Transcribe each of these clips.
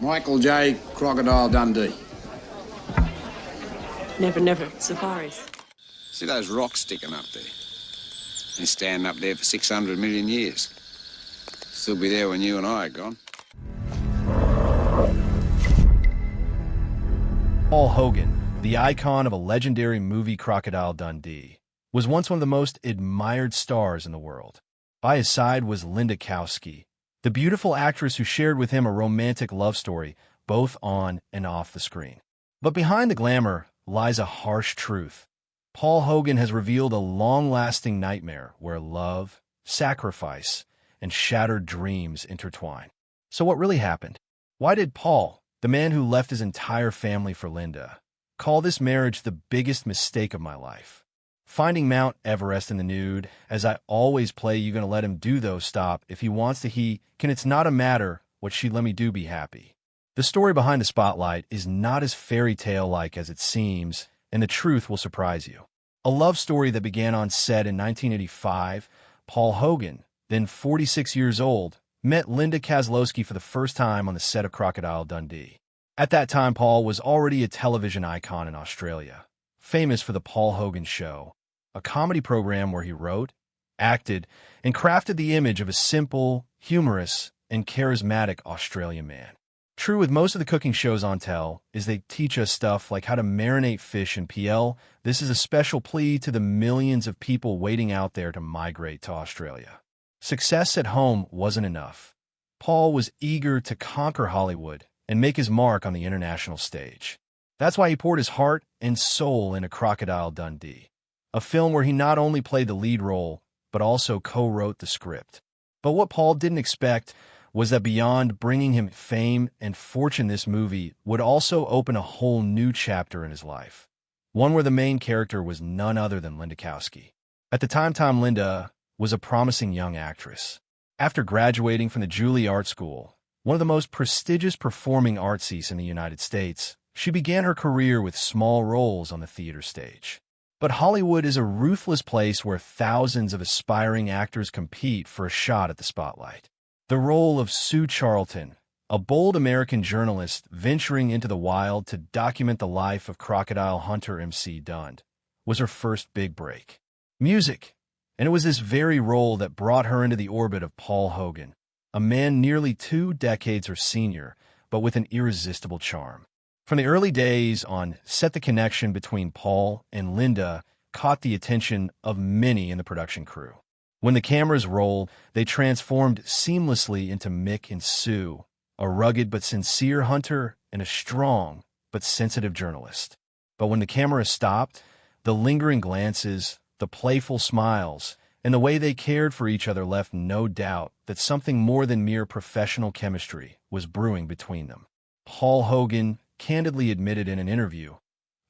Michael J. Crocodile Dundee. Never safaris. See those rocks sticking up there? Been standing up there for 600 million years. Still be there when you and I are gone. Paul Hogan, the icon of a legendary movie Crocodile Dundee, was once one of the most admired stars in the world. By his side was Linda Kozlowski, the beautiful actress who shared with him a romantic love story, both on and off the screen. But behind the glamour lies a harsh truth. Paul Hogan has revealed a long-lasting nightmare where love, sacrifice, and shattered dreams intertwine. So what really happened? Why did Paul, the man who left his entire family for Linda, call this marriage the biggest mistake of my life? Finding Mount Everest in the nude, as I always play You Gonna Let Him Do Those Stop, if he wants to he can, it's not a matter what she let me do be happy. The story behind the spotlight is not as fairy tale-like as it seems, and the truth will surprise you. A love story that began on set in 1985, Paul Hogan, then 46 years old, met Linda Kozlowski for the first time on the set of Crocodile Dundee. At that time, Paul was already a television icon in Australia, famous for The Paul Hogan Show, a comedy program where he wrote, acted, and crafted the image of a simple, humorous, and charismatic Australian man. True with most of the cooking shows on tel is they teach us stuff like how to marinate fish in PL. This is a special plea to the millions of people waiting out there to migrate to Australia. Success at home wasn't enough. Paul was eager to conquer Hollywood and make his mark on the international stage. That's why he poured his heart and soul into Crocodile Dundee, a film where he not only played the lead role, but also co-wrote the script. But what Paul didn't expect was that beyond bringing him fame and fortune, this movie would also open a whole new chapter in his life, one where the main character was none other than Linda Kozlowski. At the time, Linda was a promising young actress. After graduating from the Juilliard School, one of the most prestigious performing arts in the United States, she began her career with small roles on the theater stage. But Hollywood is a ruthless place where thousands of aspiring actors compete for a shot at the spotlight. The role of Sue Charlton, a bold American journalist venturing into the wild to document the life of crocodile hunter MC Dund, was her first big break. Music. And it was this very role that brought her into the orbit of Paul Hogan, a man nearly 2 decades her senior, but with an irresistible charm. From the early days on set, the connection between Paul and Linda caught the attention of many in the production crew. When the cameras rolled, they transformed seamlessly into Mick and Sue, a rugged but sincere hunter and a strong but sensitive journalist. But when the camera stopped, the lingering glances, the playful smiles, and the way they cared for each other left no doubt that something more than mere professional chemistry was brewing between them. Paul Hogan candidly admitted in an interview,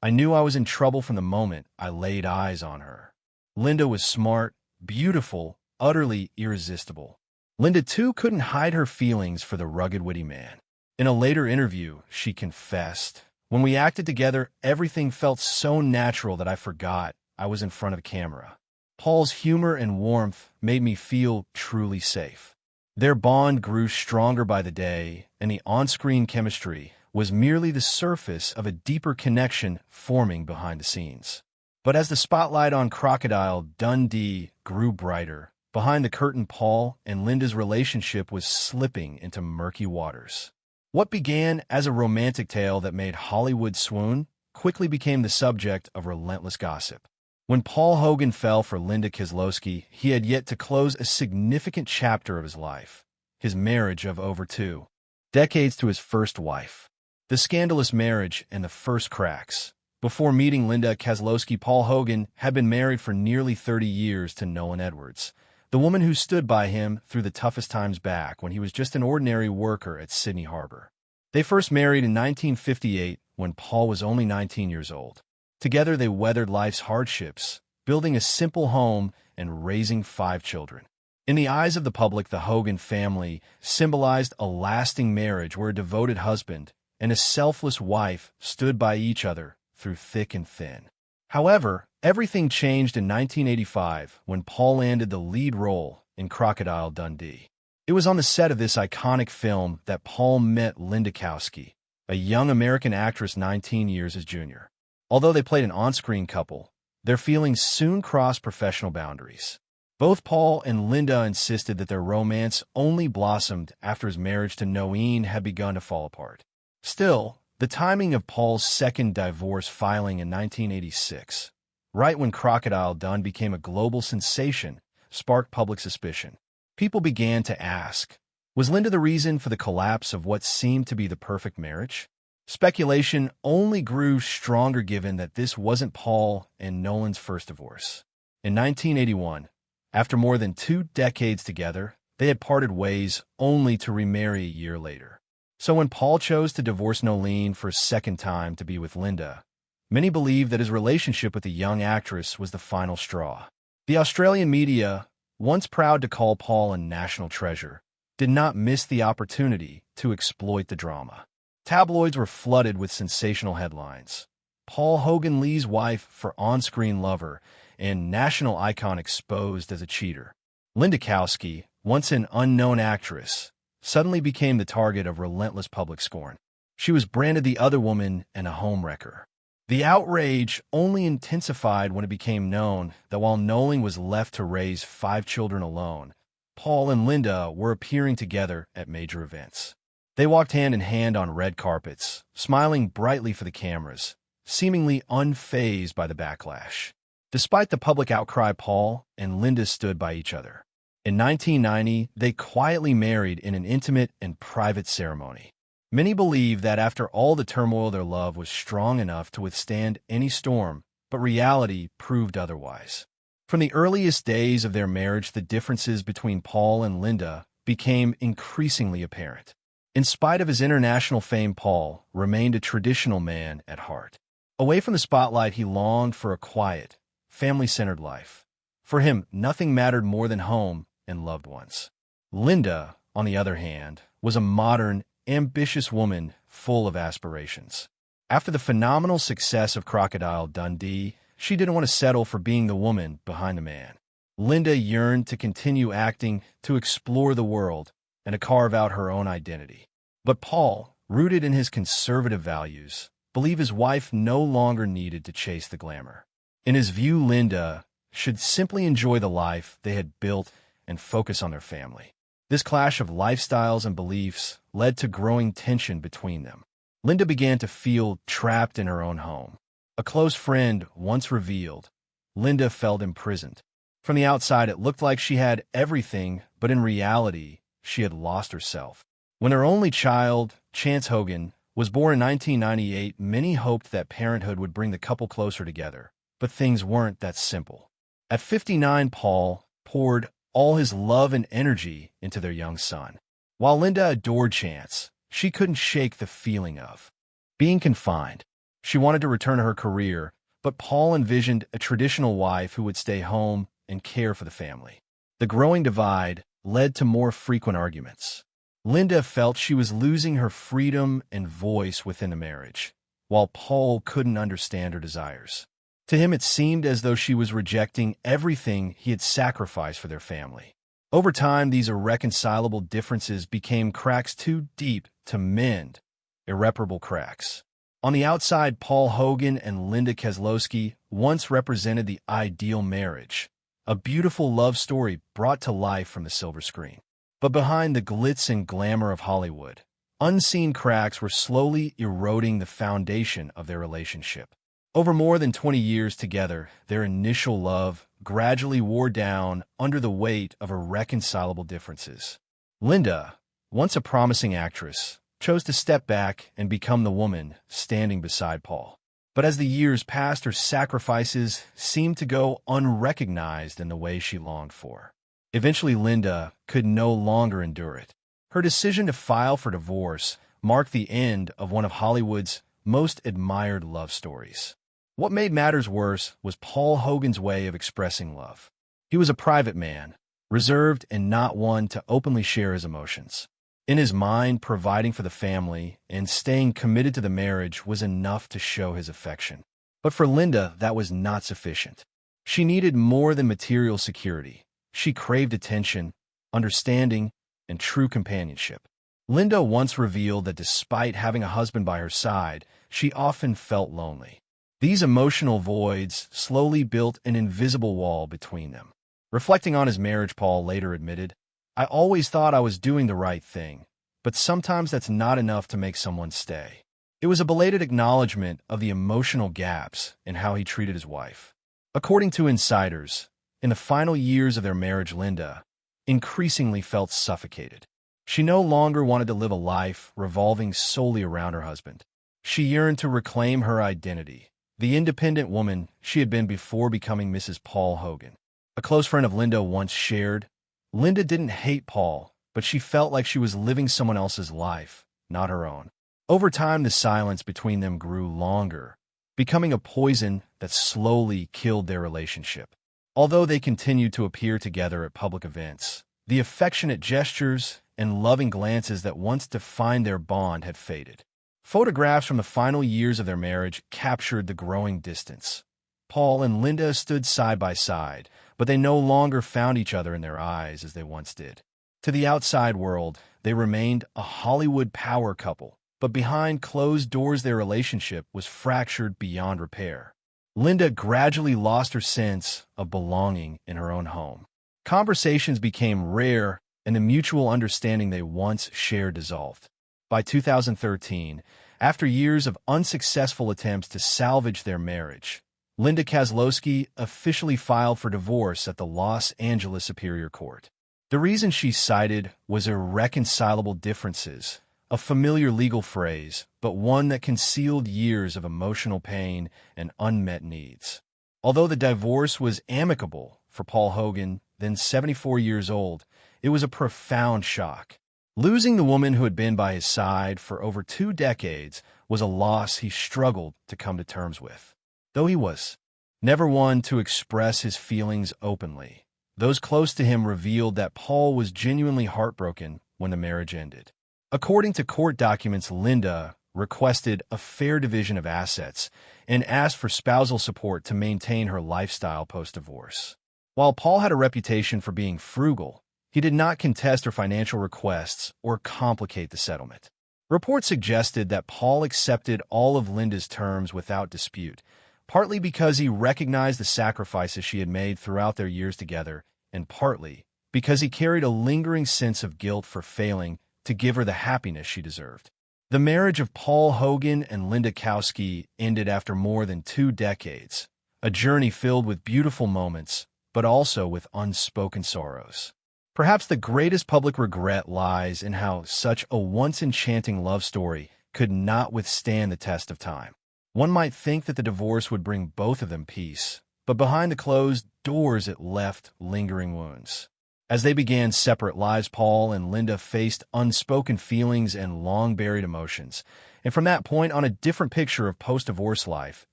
"I knew I was in trouble from the moment I laid eyes on her. Linda was smart, beautiful, utterly irresistible." Linda, too, couldn't hide her feelings for the rugged, witty man. In a later interview, she confessed, "When we acted together, everything felt so natural that I forgot I was in front of a camera. Paul's humor and warmth made me feel truly safe." Their bond grew stronger by the day, and the on-screen chemistry was merely the surface of a deeper connection forming behind the scenes. But as the spotlight on Crocodile Dundee grew brighter, behind the curtain, Paul and Linda's relationship was slipping into murky waters. What began as a romantic tale that made Hollywood swoon quickly became the subject of relentless gossip. When Paul Hogan fell for Linda Kozlowski, he had yet to close a significant chapter of his life, his marriage of over 2 decades to his first wife. The scandalous marriage and the first cracks. Before meeting Linda Kozlowski, Paul Hogan had been married for nearly 30 years to Nolan Edwards, the woman who stood by him through the toughest times back when he was just an ordinary worker at Sydney Harbor. They first married in 1958 when Paul was only 19 years old. Together they weathered life's hardships, building a simple home and raising 5 children. In the eyes of the public, the Hogan family symbolized a lasting marriage where a devoted husband and a selfless wife stood by each other through thick and thin. However, everything changed in 1985 when Paul landed the lead role in Crocodile Dundee. It was on the set of this iconic film that Paul met Linda Kozlowski, a young American actress 19 years his junior. Although they played an on-screen couple, their feelings soon crossed professional boundaries. Both Paul and Linda insisted that their romance only blossomed after his marriage to Noeen had begun to fall apart. Still, the timing of Paul's second divorce filing in 1986, right when Crocodile Dundee became a global sensation, sparked public suspicion. People began to ask, was Linda the reason for the collapse of what seemed to be the perfect marriage? Speculation only grew stronger given that this wasn't Paul and Nolan's first divorce. In 1981, after more than 2 decades together, they had parted ways only to remarry a year later. So when Paul chose to divorce Noleen for a second time to be with Linda, many believed that his relationship with the young actress was the final straw. The Australian media, once proud to call Paul a national treasure, did not miss the opportunity to exploit the drama. Tabloids were flooded with sensational headlines. Paul Hogan, Lee's wife for on-screen lover, and national icon exposed as a cheater. Linda Kozlowski, once an unknown actress, suddenly became the target of relentless public scorn. She was branded the other woman and a homewrecker. The outrage only intensified when it became known that while Nolan was left to raise 5 children alone, Paul and Linda were appearing together at major events. They walked hand in hand on red carpets, smiling brightly for the cameras, seemingly unfazed by the backlash. Despite the public outcry, Paul and Linda stood by each other. In 1990, they quietly married in an intimate and private ceremony. Many believe that after all the turmoil, their love was strong enough to withstand any storm, but reality proved otherwise. From the earliest days of their marriage, the differences between Paul and Linda became increasingly apparent. In spite of his international fame, Paul remained a traditional man at heart. Away from the spotlight, he longed for a quiet, family-centered life. For him, nothing mattered more than home and loved ones. Linda, on the other hand, was a modern, ambitious woman full of aspirations. After the phenomenal success of Crocodile Dundee, she didn't want to settle for being the woman behind the man. Linda yearned to continue acting, to explore the world, and to carve out her own identity. But Paul, rooted in his conservative values, believed his wife no longer needed to chase the glamour. In his view, Linda should simply enjoy the life they had built and focus on their family. This clash of lifestyles and beliefs led to growing tension between them. Linda began to feel trapped in her own home. A close friend once revealed, Linda felt imprisoned. From the outside, it looked like she had everything, but in reality, she had lost herself. When her only child, Chance Hogan, was born in 1998, many hoped that parenthood would bring the couple closer together, but things weren't that simple. At 59, Paul poured all his love and energy into their young son. While Linda adored Chance, she couldn't shake the feeling of being confined. She wanted to return to her career, but Paul envisioned a traditional wife who would stay home and care for the family. The growing divide led to more frequent arguments. Linda felt she was losing her freedom and voice within the marriage, while Paul couldn't understand her desires. To him, it seemed as though she was rejecting everything he had sacrificed for their family. Over time, these irreconcilable differences became cracks too deep to mend, irreparable cracks. On the outside, Paul Hogan and Linda Kozlowski once represented the ideal marriage, a beautiful love story brought to life from the silver screen. But behind the glitz and glamour of Hollywood, unseen cracks were slowly eroding the foundation of their relationship. Over more than 20 years together, their initial love gradually wore down under the weight of irreconcilable differences. Linda, once a promising actress, chose to step back and become the woman standing beside Paul. But as the years passed, her sacrifices seemed to go unrecognized in the way she longed for. Eventually, Linda could no longer endure it. Her decision to file for divorce marked the end of one of Hollywood's most admired love stories. What made matters worse was Paul Hogan's way of expressing love. He was a private man, reserved and not one to openly share his emotions. In his mind, providing for the family and staying committed to the marriage was enough to show his affection. But for Linda, that was not sufficient. She needed more than material security. She craved attention, understanding, and true companionship. Linda once revealed that despite having a husband by her side, she often felt lonely. These emotional voids slowly built an invisible wall between them. Reflecting on his marriage, Paul later admitted, "I always thought I was doing the right thing, but sometimes that's not enough to make someone stay." It was a belated acknowledgement of the emotional gaps in how he treated his wife. According to insiders, in the final years of their marriage, Linda increasingly felt suffocated. She no longer wanted to live a life revolving solely around her husband. She yearned to reclaim her identity, the independent woman she had been before becoming Mrs. Paul Hogan. A close friend of Linda once shared, "Linda didn't hate Paul, but she felt like she was living someone else's life, not her own." Over time, the silence between them grew longer, becoming a poison that slowly killed their relationship. Although they continued to appear together at public events, the affectionate gestures and loving glances that once defined their bond had faded. Photographs from the final years of their marriage captured the growing distance. Paul and Linda stood side by side, but they no longer found each other in their eyes as they once did. To the outside world, they remained a Hollywood power couple, but behind closed doors their relationship was fractured beyond repair. Linda gradually lost her sense of belonging in her own home. Conversations became rare, and the mutual understanding they once shared dissolved. By 2013, after years of unsuccessful attempts to salvage their marriage, Linda Kozlowski officially filed for divorce at the Los Angeles Superior Court. The reason she cited was irreconcilable differences, a familiar legal phrase, but one that concealed years of emotional pain and unmet needs. Although the divorce was amicable for Paul Hogan, then 74 years old, it was a profound shock. Losing the woman who had been by his side for over 2 decades was a loss he struggled to come to terms with. Though he was never one to express his feelings openly, those close to him revealed that Paul was genuinely heartbroken when the marriage ended. According to court documents, Linda requested a fair division of assets and asked for spousal support to maintain her lifestyle post-divorce. While Paul had a reputation for being frugal, he did not contest her financial requests or complicate the settlement. Reports suggested that Paul accepted all of Linda's terms without dispute, partly because he recognized the sacrifices she had made throughout their years together, and partly because he carried a lingering sense of guilt for failing to give her the happiness she deserved. The marriage of Paul Hogan and Linda Kozlowski ended after more than 2 decades, a journey filled with beautiful moments, but also with unspoken sorrows. Perhaps the greatest public regret lies in how such a once enchanting love story could not withstand the test of time. One might think that the divorce would bring both of them peace, but behind the closed doors it left lingering wounds. As they began separate lives, Paul and Linda faced unspoken feelings and long-buried emotions, and from that point on, a different picture of post-divorce life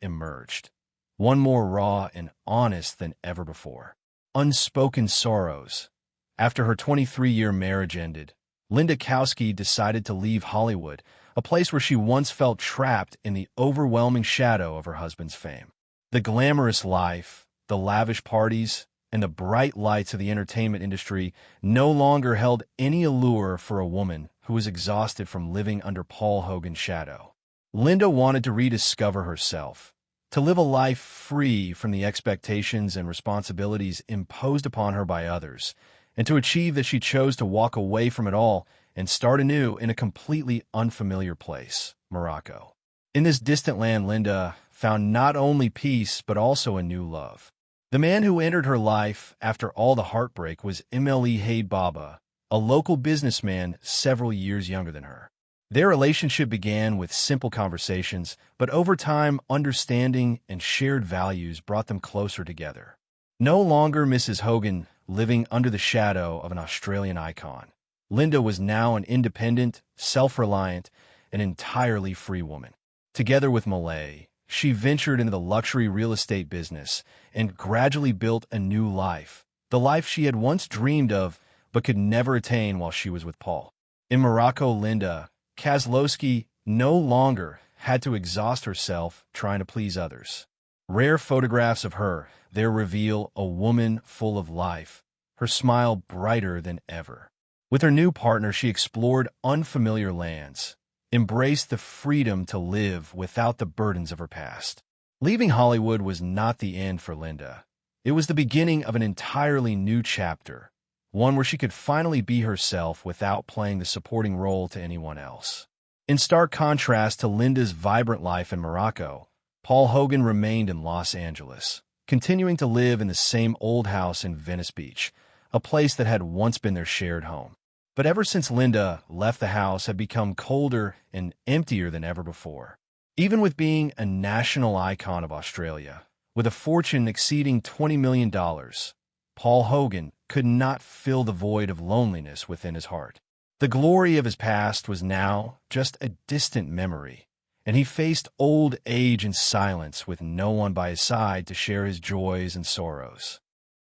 emerged. One more raw and honest than ever before. Unspoken sorrows. After her 23-year marriage ended, Linda Kozlowski decided to leave Hollywood, a place where she once felt trapped in the overwhelming shadow of her husband's fame. The glamorous life, the lavish parties, and the bright lights of the entertainment industry no longer held any allure for a woman who was exhausted from living under Paul Hogan's shadow. Linda wanted to rediscover herself, to live a life free from the expectations and responsibilities imposed upon her by others, and to achieve that she chose to walk away from it all and start anew in a completely unfamiliar place, Morocco. In this distant land, Linda found not only peace but also a new love. The man who entered her life after all the heartbreak was Emily Haid Baba, a local businessman several years younger than her. Their relationship began with simple conversations, but over time, understanding and shared values brought them closer together. No longer Mrs. Hogan living under the shadow of an Australian icon, Linda was now an independent, self-reliant, and entirely free woman. Together with Malay, she ventured into the luxury real estate business and gradually built a new life, the life she had once dreamed of but could never attain while she was with Paul. In Morocco, Linda Kozlowski no longer had to exhaust herself trying to please others. Rare photographs of her there reveal a woman full of life, her smile brighter than ever. With her new partner, she explored unfamiliar lands, embraced the freedom to live without the burdens of her past. Leaving Hollywood was not the end for Linda. It was the beginning of an entirely new chapter, one where she could finally be herself without playing the supporting role to anyone else. In stark contrast to Linda's vibrant life in Morocco, Paul Hogan remained in Los Angeles, continuing to live in the same old house in Venice Beach, a place that had once been their shared home. But ever since Linda left, the house had become colder and emptier than ever before. Even with being a national icon of Australia, with a fortune exceeding $20 million, Paul Hogan could not fill the void of loneliness within his heart. The glory of his past was now just a distant memory, and he faced old age in silence with no one by his side to share his joys and sorrows.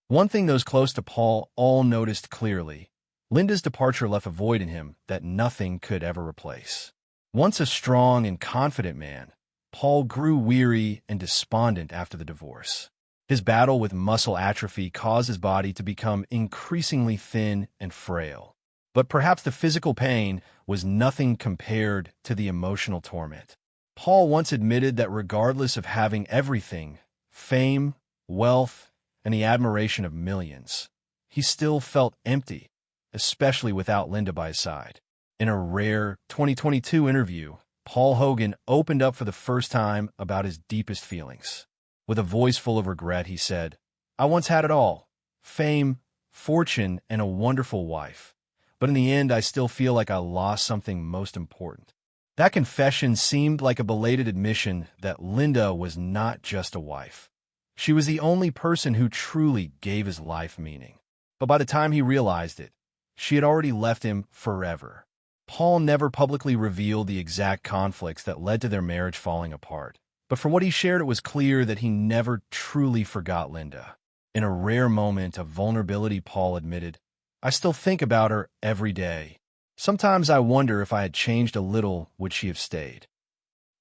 One thing those close to Paul all noticed clearly: Linda's departure left a void in him that nothing could ever replace. Once a strong and confident man, Paul grew weary and despondent after the divorce. His battle with muscle atrophy caused his body to become increasingly thin and frail. But perhaps the physical pain was nothing compared to the emotional torment. Paul once admitted that regardless of having everything, fame, wealth, and the admiration of millions, he still felt empty, especially without Linda by his side. In a rare 2022 interview, Paul Hogan opened up for the first time about his deepest feelings. With a voice full of regret, he said, "I once had it all: fame, fortune, and a wonderful wife. But in the end, I still feel like I lost something most important." That confession seemed like a belated admission that Linda was not just a wife. She was the only person who truly gave his life meaning. But by the time he realized it, she had already left him forever. Paul never publicly revealed the exact conflicts that led to their marriage falling apart. But from what he shared, it was clear that he never truly forgot Linda. In a rare moment of vulnerability, Paul admitted, "I still think about her every day. Sometimes I wonder if I had changed a little, would she have stayed?"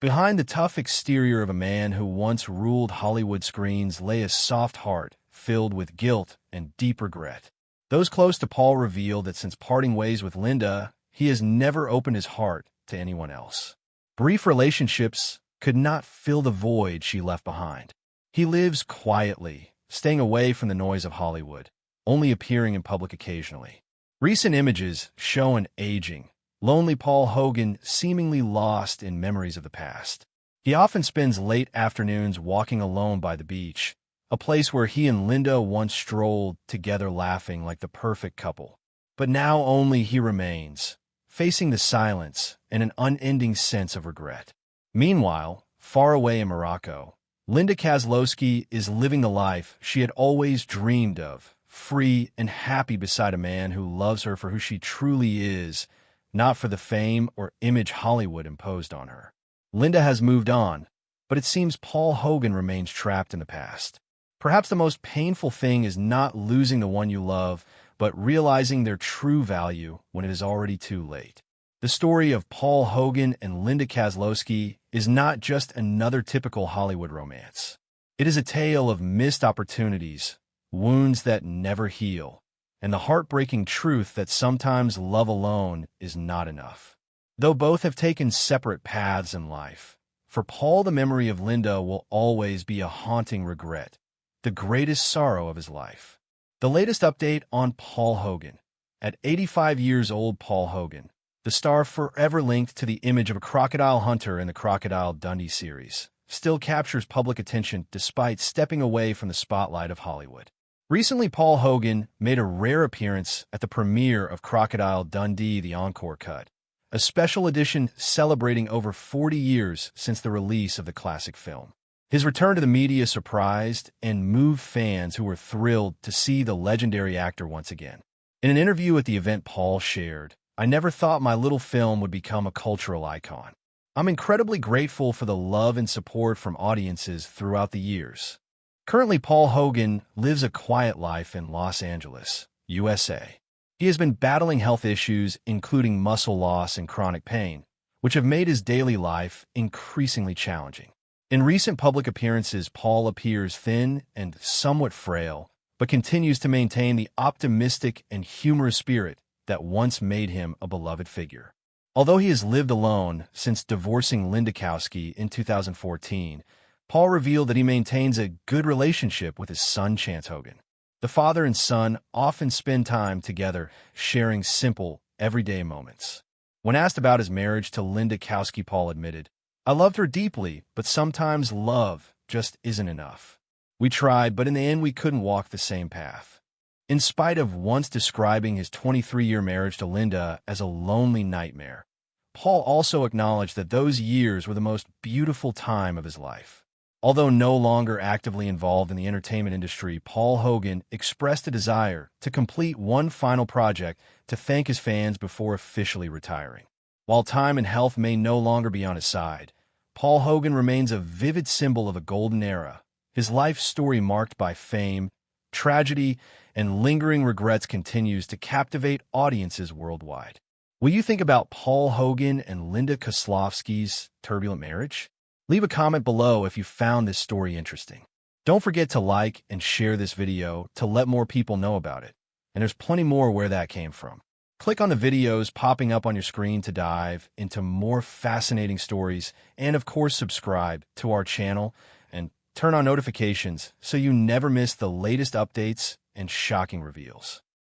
Behind the tough exterior of a man who once ruled Hollywood screens lay a soft heart filled with guilt and deep regret. Those close to Paul revealed that since parting ways with Linda, he has never opened his heart to anyone else. Brief relationships could not fill the void she left behind. He lives quietly, staying away from the noise of Hollywood, only appearing in public occasionally. Recent images show an aging, lonely Paul Hogan seemingly lost in memories of the past. He often spends late afternoons walking alone by the beach, a place where he and Linda once strolled together laughing like the perfect couple. But now only he remains, facing the silence and an unending sense of regret. Meanwhile, far away in Morocco, Linda Kozlowski is living the life she had always dreamed of, free and happy beside a man who loves her for who she truly is, not for the fame or image Hollywood imposed on her. Linda has moved on, but it seems Paul Hogan remains trapped in the past. Perhaps the most painful thing is not losing the one you love, but realizing their true value when it is already too late. The story of Paul Hogan and Linda Kozlowski is not just another typical Hollywood romance. It is a tale of missed opportunities, wounds that never heal, and the heartbreaking truth that sometimes love alone is not enough. Though both have taken separate paths in life, for Paul the memory of Linda will always be a haunting regret, the greatest sorrow of his life. The latest update on Paul Hogan. At 85 years old, Paul Hogan, the star forever linked to the image of a crocodile hunter in the Crocodile Dundee series, still captures public attention despite stepping away from the spotlight of Hollywood. Recently, Paul Hogan made a rare appearance at the premiere of Crocodile Dundee: The Encore Cut, a special edition celebrating over 40 years since the release of the classic film. His return to the media surprised and moved fans who were thrilled to see the legendary actor once again. In an interview at the event, Paul shared, "I never thought my little film would become a cultural icon. I'm incredibly grateful for the love and support from audiences throughout the years." Currently, Paul Hogan lives a quiet life in Los Angeles, USA. He has been battling health issues, including muscle loss and chronic pain, which have made his daily life increasingly challenging. In recent public appearances, Paul appears thin and somewhat frail, but continues to maintain the optimistic and humorous spirit that once made him a beloved figure. Although he has lived alone since divorcing Linda Kozlowski in 2014, Paul revealed that he maintains a good relationship with his son, Chance Hogan. The father and son often spend time together, sharing simple, everyday moments. When asked about his marriage to Linda Kozlowski, Paul admitted, "I loved her deeply, but sometimes love just isn't enough. We tried, but in the end we couldn't walk the same path." In spite of once describing his 23-year marriage to Linda as a lonely nightmare, Paul also acknowledged that those years were the most beautiful time of his life. Although no longer actively involved in the entertainment industry, Paul Hogan expressed a desire to complete one final project to thank his fans before officially retiring. While time and health may no longer be on his side, Paul Hogan remains a vivid symbol of a golden era. His life story, marked by fame, tragedy, and lingering regrets, continues to captivate audiences worldwide. What do you think about Paul Hogan and Linda Kozlowski's turbulent marriage? Leave a comment below if you found this story interesting. Don't forget to like and share this video to let more people know about it. And there's plenty more where that came from. Click on the videos popping up on your screen to dive into more fascinating stories, and of course subscribe to our channel and turn on notifications so you never miss the latest updates and shocking reveals.